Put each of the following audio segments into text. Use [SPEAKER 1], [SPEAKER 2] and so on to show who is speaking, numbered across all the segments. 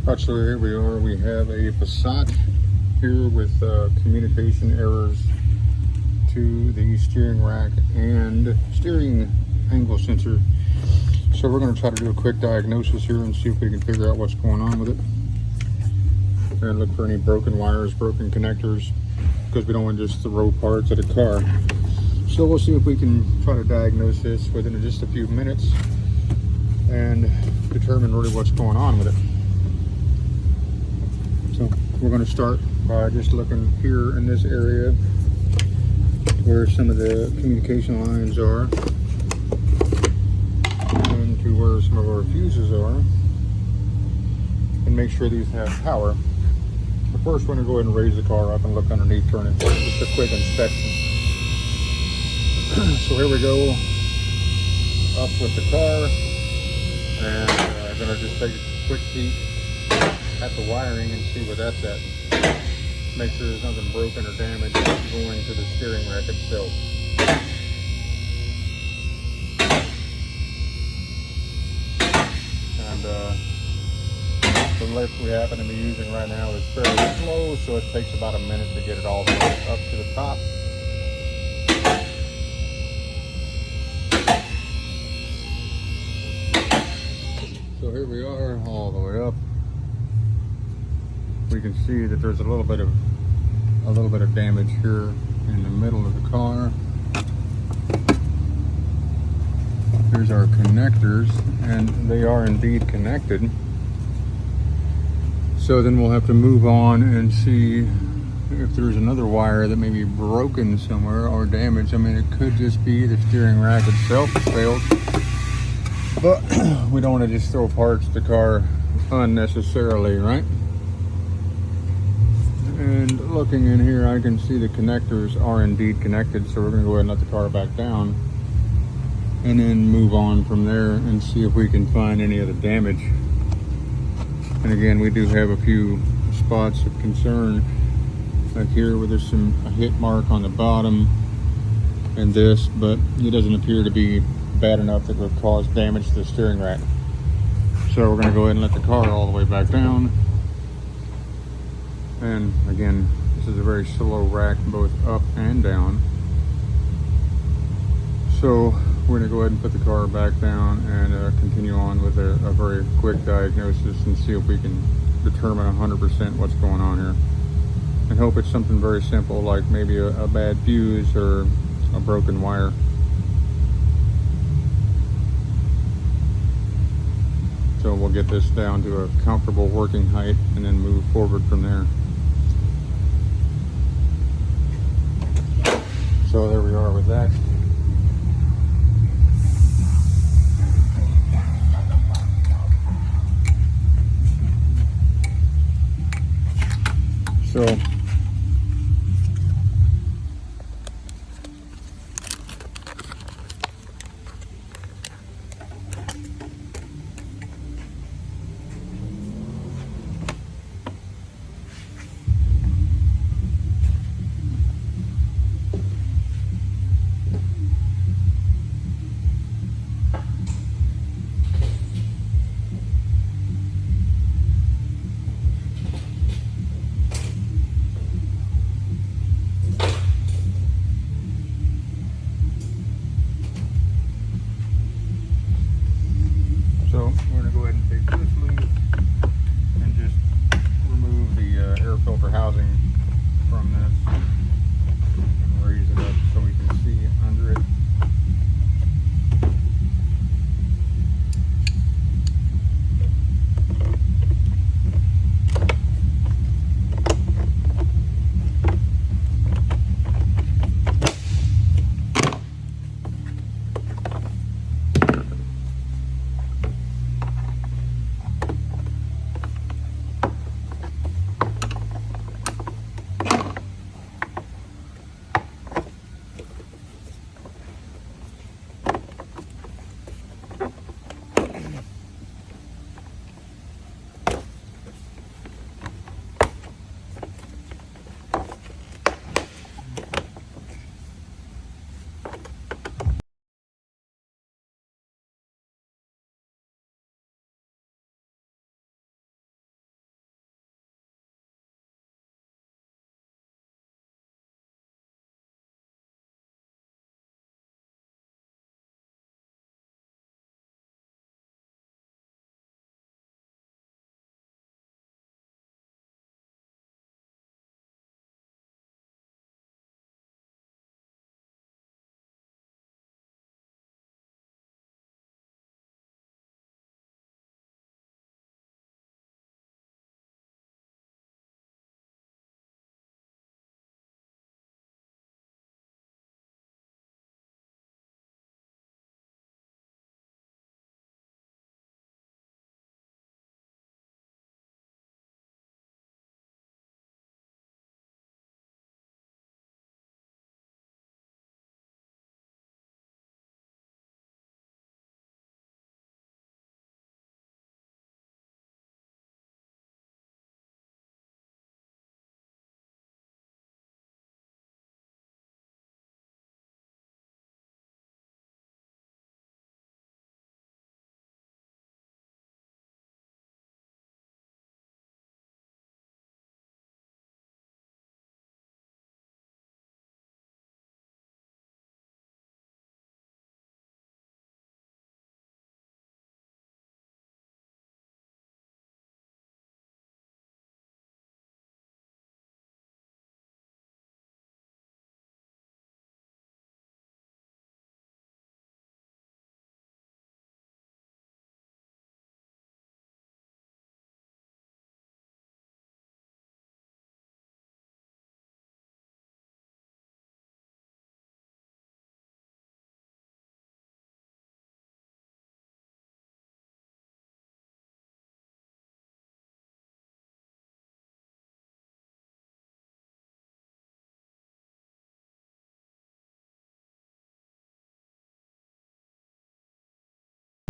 [SPEAKER 1] Right, so here we are. We have a Passat here with communication errors to the steering rack and steering angle sensor. So we're going to try to do a quick diagnosis here and see if we can figure out what's going on with it. And look for any broken wires, broken connectors, because we don't want to just throw parts at a car. So we'll see if we can try to diagnose this within just a few minutes and determine really what's going on with it. So we're going to start by just looking here in this area where some of the communication lines are and to where some of our fuses are, and make sure these have power. But first we're going to go ahead and raise the car up and look underneath, turn it, just a quick inspection. So here we go, up with the car, and I'm going to just take a quick peek at the wiring and see where that's at. Make sure there's nothing broken or damaged going to the steering rack itself. And the lift we happen to be using right now is fairly slow, so it takes about a minute to get it all the way up to the top. So here we are, all the way up. We can see that there's a little bit of damage here in the middle of the car. Here's our connectors, and they are indeed connected. So then we'll have to move on and see if there's another wire that may be broken somewhere or damaged. I mean, it could just be the steering rack itself has failed, but we don't want to just throw parts at the car unnecessarily, right? And looking in here, I can see the connectors are indeed connected, so we're going to go ahead and let the car back down and then move on from there and see if we can find any other damage. And again, we do have a few spots of concern, like here where there's a hit mark on the bottom and this, but it doesn't appear to be bad enough that it would cause damage to the steering rack. So we're going to go ahead and let the car all the way back down. And again, this is a very slow rack, both up and down. So we're going to go ahead and put the car back down and continue on with a very quick diagnosis and see if we can determine 100% what's going on here. And hope it's something very simple, like maybe a bad fuse or a broken wire. So we'll get this down to a comfortable working height and then move forward from there. So there we are with that. So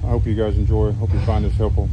[SPEAKER 1] hope you guys enjoy. Hope you find this helpful.